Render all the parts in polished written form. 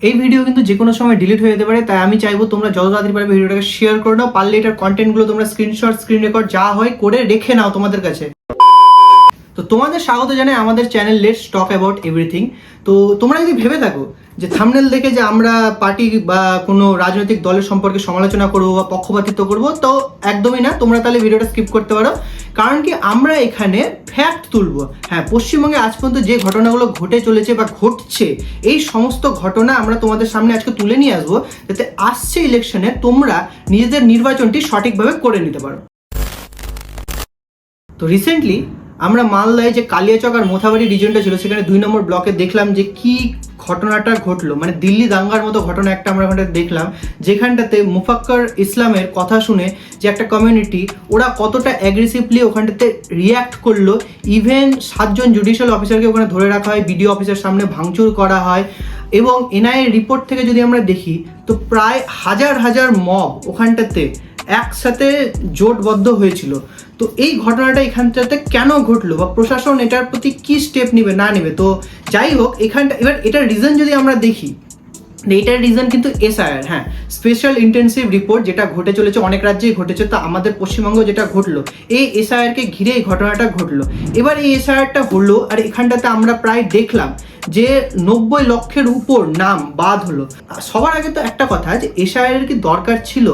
এই ভিডিও কিন্তু যে কোনো সময় ডিলিট হয়ে যেতে পারে, তাই আমি চাইবো তোমরা যত তাড়াতাড়ি পারবে ভিডিওটাকে শেয়ার করে নাও। পারলে এটার কন্টেন্টগুলো তোমরা স্ক্রিনশট, স্ক্রিন রেকর্ড যা হয় করে রেখে নাও তোমাদের কাছে। তো তোমাদের স্বাগত জানাই আমাদের channel let's talk about everything. তো তোমরা যদি ভেবে থাকো যে থাম্বনেল দেখে যে আমরা পার্টি বা কোনো রাজনৈতিক দলের সম্পর্কে সমালোচনা করবো বা পক্ষপাতিত্ব করবো, তো একদমই না। তোমরা তাহলে ভিডিওটা স্কিপ করতে পারো, কারণ কি আমরা এখানে ফ্যাক্ট তুলবো। হ্যাঁ, পশ্চিমবঙ্গে আজ পর্যন্ত যে ঘটনাগুলো ঘটে চলেছে বা ঘটছে, এই সমস্ত ঘটনা আমরা তোমাদের সামনে আজকে তুলে নিয়ে আসবো, যাতে আসছে ইলেকশনে তোমরা নিজেদের নির্বাচনটি সঠিকভাবে করে নিতে পারো। তো রিসেন্টলি আমরা মালদায় যে কালিয়াচক আর মোথাবাড়ি রিজনটা ছিল, সেখানে 2 নম্বর ব্লকে দেখলাম যে কি ঘটনাটা ঘটলো। মানে দিল্লি দাঙ্গার মতো ঘটনা একটা আমরা ওখানে দেখলাম, যেখানটাতে মুফাক্কর ইসলামের কথা শুনে যে একটা কমিউনিটি, ওরা কতটা অ্যাগ্রেসিভলি ওখানটাতে রিয়্যাক্ট করলো। ইভেন 7 জন জুডিশিয়াল অফিসারকে ওখানে ধরে রাখা হয়, বিডিও অফিসের সামনে ভাঙচুর করা হয়। এবং এনআইএ রিপোর্ট থেকে যদি আমরা দেখি, তো প্রায় হাজার হাজার মব ওখানটাতে একসাথে জোটবদ্ধ হয়েছিল। তো এই ঘটনাটা এখানটাতে কেন ঘটলো বা প্রশাসন এটার প্রতি কি স্টেপ নেবে না নেবে, তো যাই হোক এখানটা এবার এটার রিজন যদি আমরা দেখি, এটার রিজন কিন্তু এসআইআর। হ্যাঁ, স্পেশাল ইন্টেন্সিভ রিপোর্ট, যেটা ঘটে চলেছে অনেক রাজ্যেই ঘটেছে, তো আমাদের পশ্চিমবঙ্গ যেটা ঘটলো এই এসআইআরকে ঘিরে এই ঘটনাটা ঘটলো। এবার এই এসআইআরটা হলো, আর এখানটাতে আমরা প্রায় দেখলাম যে 90 লক্ষের উপর নাম বাদ হলো। সবার আগে তো একটা কথা, যে এসআইআর কি দরকার ছিল?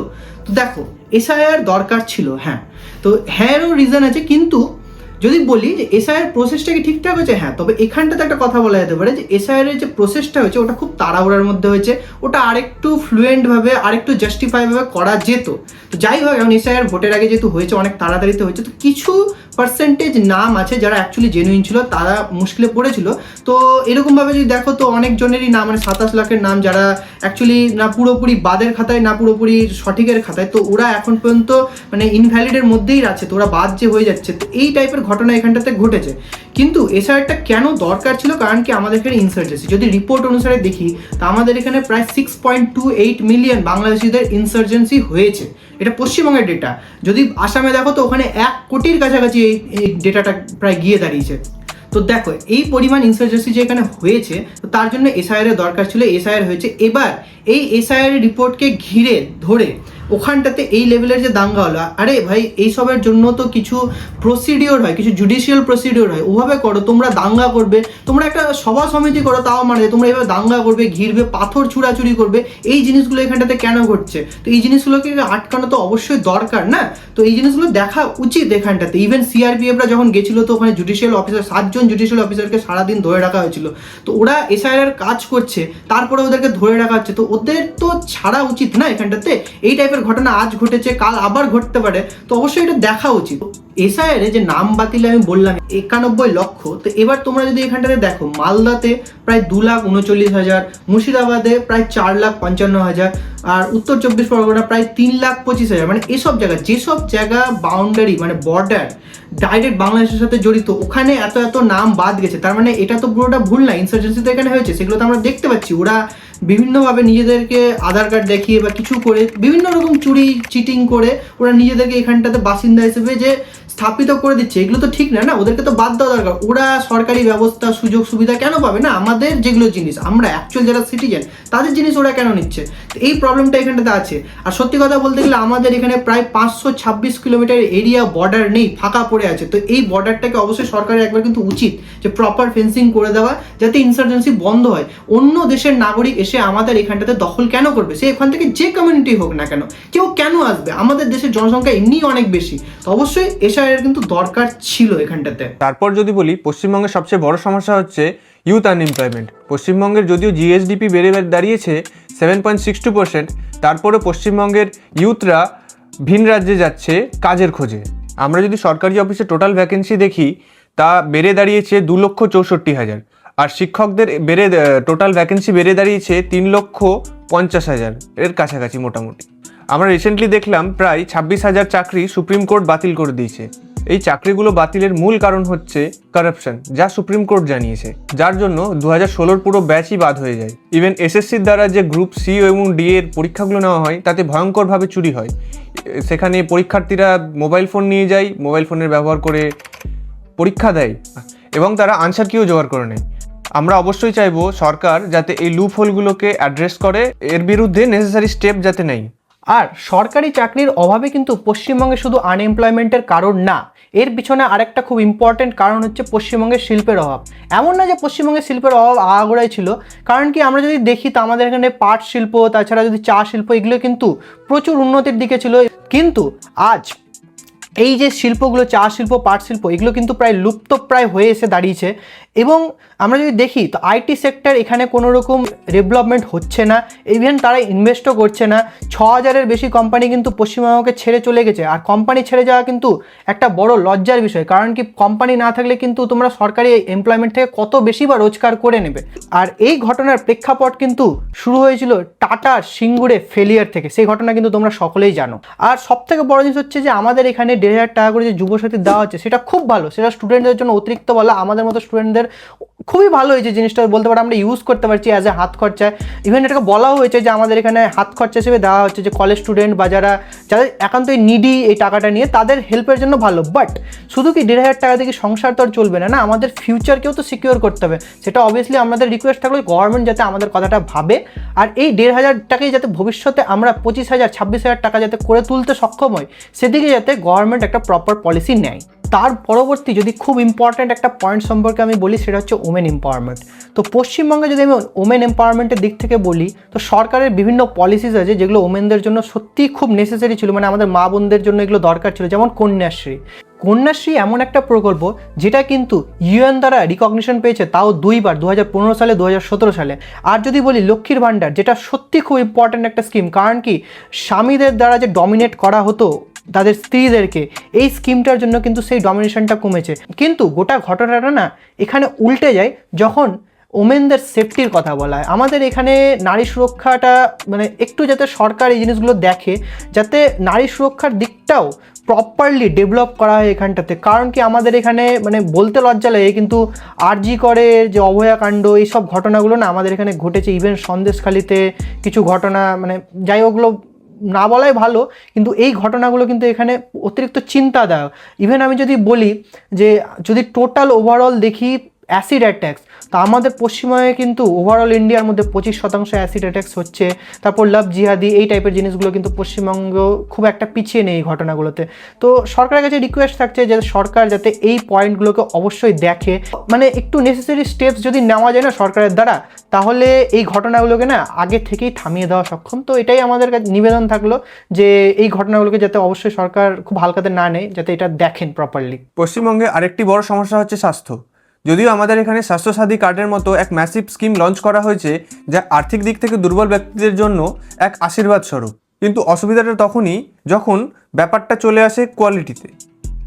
তো দেখো, এসআইআর দরকার ছিল, হ্যাঁ। তো হ্যাঁরও রিজন আছে, কিন্তু যদি বলি যে এসআইআর প্রসেসটা কি ঠিকঠাক হয়েছে, হ্যাঁ, তবে এখানটাতে একটা কথা বলা যেতে পারে যে এসআইআর এর যে প্রসেসটা হয়েছে ওটা খুব তাড়াহুড়ার মধ্যে হয়েছে। ওটা আরেকটু ফ্লুয়েন্টভাবে, আরেকটু জাস্টিফাইভাবে করা যেত। তো যাই হোক, এখন এসআইআর ভোটের আগে যেহেতু হয়েছে, অনেক তাড়াতাড়িতে হয়েছে, তো কিছু পার্সেন্টেজ নাম আছে যারা অ্যাকচুয়ালি জেনুইন ছিল, তারা মুশকিলে পড়েছিল। তো এরকমভাবে যদি দেখো, তো অনেক জনেরই নাম, মানে 27 লাখের নাম যারা অ্যাকচুয়ালি না পুরোপুরি বাদের খাতায় না পুরোপুরি সঠিকের খাতায়, তো ওরা এখন পর্যন্ত মানে ইনভ্যালিডের মধ্যেই আছে, তো ওরা বাদ যে হয়ে যাচ্ছে। তো এই টাইপের ঘটনা এখানটাতে ঘটেছে। কিন্তু এসআইআরটা কেন দরকার ছিল? কারণ কি আমাদের এখানে ইনসার্জেন্সি, যদি রিপোর্ট অনুসারে দেখি, তো আমাদের এখানে প্রায় 6.28 মিলিয়ন বাংলাদেশিদের ইনসার্জেন্সি হয়েছে। এটা পশ্চিমবঙ্গের ডেটা। যদি আসামে দেখো, তো ওখানে 1 কোটির কাছাকাছি এই ডেটাটা প্রায় গিয়ে দাঁড়িয়েছে। তো দেখো, এই পরিমাণ ইনসার্জেন্সি যে এখানে হয়েছে, তো তার জন্য এসআইআর এর দরকার ছিল। এসআইআর হয়েছে। এবার এই এসআইআর রিপোর্টকে ঘিরে ধরে ওখানটাতে এই লেভেলের যে দাঙ্গা হলো, আরে ভাই, এইসবের জন্য তো কিছু প্রসিডিওর হয়, কিছু জুডিশিয়াল প্রসিডিওর হয়। ওভাবে করো, তোমরা দাঙ্গা করবে, তোমরা একটা সভা সমিতি করো, তাও মানে তোমরা এভাবে দাঙ্গা করবে, ঘিরবে, পাথর ছুড়াছুড়ি করবে, এই জিনিসগুলো এখানটাতে কেন ঘটছে? তো এই জিনিসগুলোকে আটকানো তো অবশ্যই দরকার না? তো এই জিনিসগুলো দেখা উচিত এখানটাতে। ইভেন সিআরপিএফরা যখন গেছিল, তো ওখানে জুডিশিয়াল অফিসার 7 জন জুডিশিয়াল অফিসারকে সারাদিন ধরে রাখা হয়েছিল। তো ওরা এসআইআর কাজ করছে, তারপরে ওদেরকে ধরে রাখা হচ্ছে, তো ওদের তো ছাড়া উচিত না এখানটাতে? এই টাইপের ঘটনা আজ ঘটেছে, কাল আবার ঘটতে পারে, তো অবশ্যই এটা দেখা উচিত। এসআইআর যে নাম বাতিলে আমি বললাম 91 লক্ষ, তো এবার তোমরা যদি এখানটাতে দেখো, মালদাতে প্রায় 2,39,000, মুর্শিদাবাদে প্রায় 4,55,000, আর উত্তর 24 পরগনা প্রায় 3,25,000। মানে এসব জায়গা, যেসব জায়গা বাউন্ডারি মানে বর্ডার ডাইরেক্ট বাংলাদেশের সাথে জড়িত, ওখানে এত এত নাম বাদ গেছে। তার মানে এটা তো পুরোটা ভুল না, ইনসার্জেন্সি তো এখানে হয়েছে, সেগুলো তো আমরা দেখতে পাচ্ছি। ওরা বিভিন্নভাবে নিজেদেরকে আধার কার্ড দেখিয়ে বা কিছু করে, বিভিন্ন রকম চুরি চিটিং করে ওরা নিজেদেরকে এখানটাতে বাসিন্দা হিসেবে যে স্থাপিত করে দিচ্ছে, এগুলো তো ঠিক না। না, ওদেরকে তো বাদ দেওয়া দরকার। ওরা সরকারি ব্যবস্থা, সুযোগ সুবিধা কেন পাবে না? আমাদের যেগুলো জিনিস, আমরা অ্যাকচুয়াল যারা সিটিজেন, তাদের জিনিস ওরা কেন নিচ্ছে? তো এই প্রবলেমটা এখানটাতে আছে। আর সত্যি কথা বলতে গেলে, আমাদের এখানে প্রায় 526 কিলোমিটার এরিয়া বর্ডার নেই, ফাঁকা পড়ে আছে। তো এই বর্ডারটাকে অবশ্যই সরকারের একবার কিন্তু উচিত যে প্রপার ফেন্সিং করে দেওয়া, যাতে ইনসার্জেন্সি বন্ধ হয়। অন্য দেশের নাগরিক এসে আমাদের এখানটাতে দখল কেন করবে? সে এখান থেকে যে কমিউনিটি হোক না কেন, কেউ কেন আসবে? আমাদের দেশের জনসংখ্যা এমনিই অনেক বেশি। তো অবশ্যই এসআইআর কিন্তু দরকার ছিল এখানটাতে। তারপর যদি বলি, পশ্চিমবঙ্গের সবচেয়ে বড় সমস্যা হচ্ছে ইউথ আনএমপ্লয়মেন্ট। পশ্চিমবঙ্গের যদিও জিএসডিপি বেড়ে দাঁড়িয়েছে 7.62%, তারপরে পশ্চিমবঙ্গের ইউথরা ভিন রাজ্যে যাচ্ছে কাজের খোঁজে। আমরা যদি সরকারি অফিসে টোটাল ভ্যাকেন্সি দেখি, তা বেড়ে দাঁড়িয়েছে 2,64,000, আর শিক্ষকদের টোটাল ভ্যাকেন্সি বেড়ে দাঁড়িয়েছে 3,50,000 এর কাছাকাছি মোটামুটি। আমরা রিসেন্টলি দেখলাম প্রায় 26,000 চাকরি সুপ্রিম কোর্ট বাতিল করে দিয়েছে। এই চাকরিগুলো বাতিলের মূল কারণ হচ্ছে কারাপশন, যা সুপ্রিম কোর্ট জানিয়েছে, যার জন্য 2016 পুরো ব্যাচই বাদ হয়ে যায়। ইভেন এসএসসির দ্বারা যে গ্রুপ সি এবং ডি এর পরীক্ষাগুলো নেওয়া হয়, তাতে ভয়ঙ্করভাবে চুরি হয়। সেখানে পরীক্ষার্থীরা মোবাইল ফোন নিয়ে যায়, মোবাইল ফোনের ব্যবহার করে পরীক্ষা দেয়, এবং তারা আনসার কিও জোগাড় করে নেয়। আমরা অবশ্যই চাইবো সরকার যাতে এই লুপ হোলগুলোকে অ্যাড্রেস করে, এর বিরুদ্ধে নেসেসারি স্টেপ যাতে নেয়। আর সরকারি চাকরির অভাবে কিন্তু পশ্চিমবঙ্গে শুধু আনএমপ্লয়মেন্টের কারণ না, এর পিছনে আরেকটা খুব ইম্পর্টেন্ট কারণ হচ্ছে পশ্চিমবঙ্গের শিল্পের অভাব। এমন না যে পশ্চিমবঙ্গের শিল্পের অভাব আগাগোড়াই ছিল, কারণ কি আমরা যদি দেখি তো আমাদের এখানে পাট শিল্প, তাছাড়া যদি চা শিল্প, এগুলো কিন্তু প্রচুর উন্নতির দিকে ছিল। কিন্তু আজ এই যে শিল্পগুলো, চা শিল্প, পাট শিল্প, এগুলো কিন্তু প্রায় লুপ্তপ্রায় হয়ে এসে দাঁড়িয়েছে। এবং আমরা যদি দেখি তো আইটি সেক্টর এখানে কোনো রকম ডেভেলপমেন্ট হচ্ছে না, ইভেন তারা ইনভেস্টও করছে না। 6000-এর বেশি কোম্পানি কিন্তু পশ্চিমবঙ্গকে ছেড়ে চলে গেছে। আর কোম্পানি ছেড়ে যাওয়া কিন্তু একটা বড় লজ্জার বিষয়, কারণ কি কোম্পানি না থাকলে কিন্তু তোমরা সরকারি এমপ্লয়মেন্ট থেকে কত বেশি বা রোজগার করে নেবে। আর এই ঘটনার প্রেক্ষাপট কিন্তু শুরু হয়েছিল টাটার সিঙ্গুরে ফেলিয়ার থেকে, সেই ঘটনা কিন্তু তোমরা সকলেই জানো। আর সবথেকে বড় জিনিস হচ্ছে যে আমাদের এখানে 1500 টাকা করে যে যুবসাথী দেওয়া হচ্ছে, সেটা খুব ভালো, সেটা স্টুডেন্টদের জন্য অতিরিক্ত ভালো। আমাদের মতো স্টুডেন্টদের খুবই ভালো হয়েছে জিনিসটা, বলতে পারো আমরা ইউজ করতে পারছি অ্যাজ এ হাত খরচায়। ইভেন এটাকে বলাও হয়েছে যে আমাদের এখানে হাত খরচা হিসেবে দেওয়া হচ্ছে, যে কলেজ স্টুডেন্ট বা যাদের একান্তই নিডি এই টাকাটা নিয়ে তাদের হেল্পের জন্য ভালো। বাট শুধু কি 1500 টাকা থেকে সংসার তো আর চলবে না, না, আমাদের ফিউচারকেও তো সিকিউর করতে হবে। সেটা অবভিয়াসলি আমাদের রিকোয়েস্ট থাকলে গভর্নমেন্ট যাতে আমাদের কথাটা ভাবে, আর এই 1500 টাকাই যাতে ভবিষ্যতে আমরা 25,000 26,000 টাকা যাতে করে তুলতে সক্ষম হই, সেদিকে যাতে গভর্নমেন্ট একটা প্রপার পলিসি নেয়। তার পরবর্তী যদি খুব ইম্পর্ট্যান্ট একটা পয়েন্ট সম্পর্কে আমি বলি, সেটা হচ্ছে ওমেন এম্পাওয়ারমেন্ট। তো পশ্চিমবঙ্গে যদি আমি ওমেন এম্পাওয়ারমেন্টের দিক থেকে বলি, তো সরকারের বিভিন্ন পলিসিস আছে যেগুলো ওমেনদের জন্য সত্যিই খুব নেসেসারি ছিল, মানে আমাদের মা বোনদের জন্য এগুলো দরকার ছিল। যেমন কন্যাশ্রী। কন্যাশ্রী এমন একটা প্রকল্প যেটা কিন্তু ইউএন দ্বারা রিকগনিশন পেয়েছে, তাও দুইবার, 2015 সালে, 2017 সালে। আর যদি বলি লক্ষ্মীর ভাণ্ডার, যেটা সত্যি খুব ইম্পর্ট্যান্ট একটা স্কিম, কারণ কি স্বামীদের দ্বারা যে ডমিনেট করা হতো তাদের স্ত্রীদেরকে, এই স্কিমটার জন্য কিন্তু সেই ডমিনেশনটা কমেছে। কিন্তু গোটা ঘটনাটা না এখানে উল্টে যায় যখন ওমেনদের সেফটির কথা বলা হয়। আমাদের এখানে নারী সুরক্ষাটা মানে একটু যাতে সরকার এই জিনিসগুলো দেখে, যাতে নারী সুরক্ষার দিকটাও প্রপারলি ডেভেলপ করা হয় এখানটাতে। কারণ কি আমাদের এখানে মানে বলতে লজ্জা লাগে, কিন্তু আরজি করে যে অভয়াকাণ্ড, এইসব ঘটনাগুলো না আমাদের এখানে ঘটেছে। ইভেন সন্দেশখালিতে কিছু ঘটনা, মানে যাই ওগুলো না বলাই ভালো, কিন্তু এই ঘটনাগুলো কিন্তু এখানে অতিরিক্ত চিন্তাদায়ক। ইভেন আমি যদি বলি যে যদি টোটাল ওভারঅল দেখি অ্যাসিড অ্যাট্যাক্স, তো আমাদের পশ্চিমবঙ্গে কিন্তু ওভারঅল ইন্ডিয়ার মধ্যে 25% অ্যাসিড অ্যাট্যাক্স হচ্ছে। তারপর লাভ জিহাদি, এই টাইপের জিনিসগুলো কিন্তু পশ্চিমবঙ্গ খুব একটা পিছিয়ে নেই এই ঘটনাগুলোতে। তো সরকারের কাছে রিকোয়েস্ট থাকছে যে সরকার যাতে এই পয়েন্টগুলোকে অবশ্যই দেখে, মানে একটু নেসেসারি স্টেপস যদি নেওয়া যায় না সরকারের দ্বারা, তাহলে এই ঘটনাগুলোকে না আগে থেকেই থামিয়ে দেওয়া সক্ষম। তো এটাই আমাদের কাছে নিবেদন থাকলো যে এই ঘটনাগুলোকে যাতে অবশ্যই সরকার খুব হালকাতে না নেয়, যাতে এটা দেখেন প্রপারলি। পশ্চিমবঙ্গে আরেকটি বড় সমস্যা হচ্ছে স্বাস্থ্য। যদিও আমাদের এখানে স্বাস্থ্যসাথী কার্ডের মতো এক ম্যাসিভ স্কিম লঞ্চ করা হয়েছে, যা আর্থিক দিক থেকে দুর্বল ব্যক্তিদের জন্য এক আশীর্বাদ স্বরূপ, কিন্তু অসুবিধাটা তখনই যখন ব্যাপারটা চলে আসে কোয়ালিটিতে।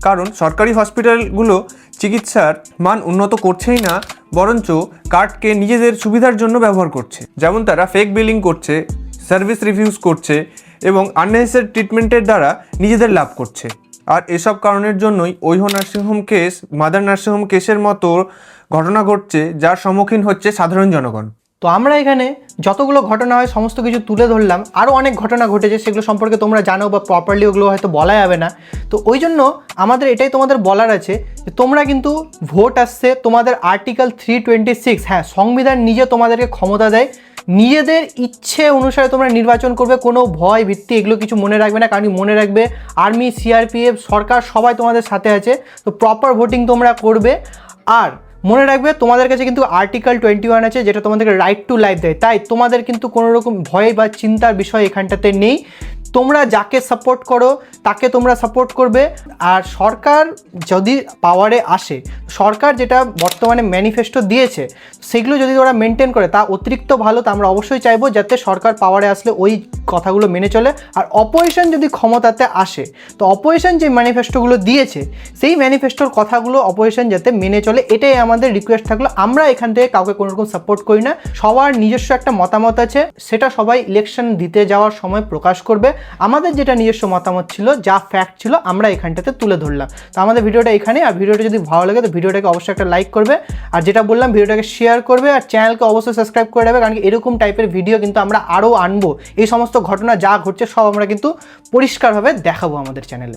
কারণ সরকারি হসপিটালগুলো চিকিৎসার মান উন্নত করছেই না, বরঞ্চ কার্ডকে নিজেদের সুবিধার জন্য ব্যবহার করছে। যেমন তারা ফেক বিলিং করছে, সার্ভিস রিভিউজ করছে এবং আননেসেসারি ট্রিটমেন্টের দ্বারা নিজেদের লাভ করছে। আর এসব কারণের জন্যই ঐহো নার্সিংহোম কেস, মাদার নার্সিংহোম কেসের মতো ঘটনা ঘটছে, যার সম্মুখীন হচ্ছে সাধারণ জনগণ। তো আমরা এখানে যতগুলো ঘটনা হয় সমস্ত কিছু তুলে ধরলাম। আরও অনেক ঘটনা ঘটেছে, সেগুলো সম্পর্কে তোমরা জানো বা প্রপারলি ওগুলো হয়তো বলা যাবে না। তো ওই জন্য আমাদের এটাই তোমাদের বলার আছে যে তোমরা কিন্তু ভোট আসছে, তোমাদের আর্টিকেল 326, হ্যাঁ, সংবিধান নিজে তোমাদেরকে ক্ষমতা দেয়, নিজেদের ইচ্ছে অনুসারে তোমরা নির্বাচন করবে, কোনো ভয় ভিত্তি এগুলো কিছু মনে রাখবে না। কারণ মনে রাখবে আর্মি, সিআরপিএফ, সরকার সবাই তোমাদের সাথে আছে। তো প্রপার ভোটিং তোমরা করবে। আর মনে রাখবে তোমাদের কাছে কিন্তু আর্টিকেল 21 আছে, যেটা তোমাদেরকে রাইট টু লাইফ দেয়। তাই তোমাদের কিন্তু কোনো রকম ভয় বা চিন্তার বিষয় এখানটাতে নেই। তোমরা যাকে সাপোর্ট করো তাকে তোমরা সাপোর্ট করবে। আর সরকার যদি পাওয়ারে আসে, সরকার যেটা বর্তমানে ম্যানিফেস্টো দিয়েছে সেগুলো যদি ওরা মেনটেন করে তা অতিরিক্ত ভালো। তা আমরা অবশ্যই চাইবো যাতে সরকার পাওয়ারে আসলে ওই কথাগুলো মেনে চলে। আর অপোজিশন যদি ক্ষমতাতে আসে, তো অপোজিশন যে ম্যানিফেস্টোগুলো দিয়েছে সেই ম্যানিফেস্টোর কথাগুলো অপোজিশন যাতে মেনে চলে, এটাই আমাদের রিকোয়েস্ট থাকলো। আমরা এখান থেকে কাউকে কোনো রকম সাপোর্ট করি না, সবার নিজস্ব একটা মতামত আছে, সেটা সবাই ইলেকশন দিতে যাওয়ার সময় প্রকাশ করবে। আমাদের যেটা নিজস্ব মতামত ছিল, যা ফ্যাক্ট ছিল, আমরা এখানটাতে তুলে ধরলাম। তো আমাদের ভিডিওটা এখানে। আর ভিডিওটা যদি ভালো লাগে তো ভিডিওটাকে অবশ্যই একটা লাইক করবে, আর যেটা বললাম ভিডিওটাকে শেয়ার করবে, আর চ্যানেলকে অবশ্যই সাবস্ক্রাইব করে দেবে। কারণ এরকম টাইপের ভিডিও কিন্তু আমরা আরও আনবো। এই সমস্ত ঘটনা যা ঘটছে সব আমরা কিন্তু পরিষ্কারভাবে দেখাবো আমাদের চ্যানেলে।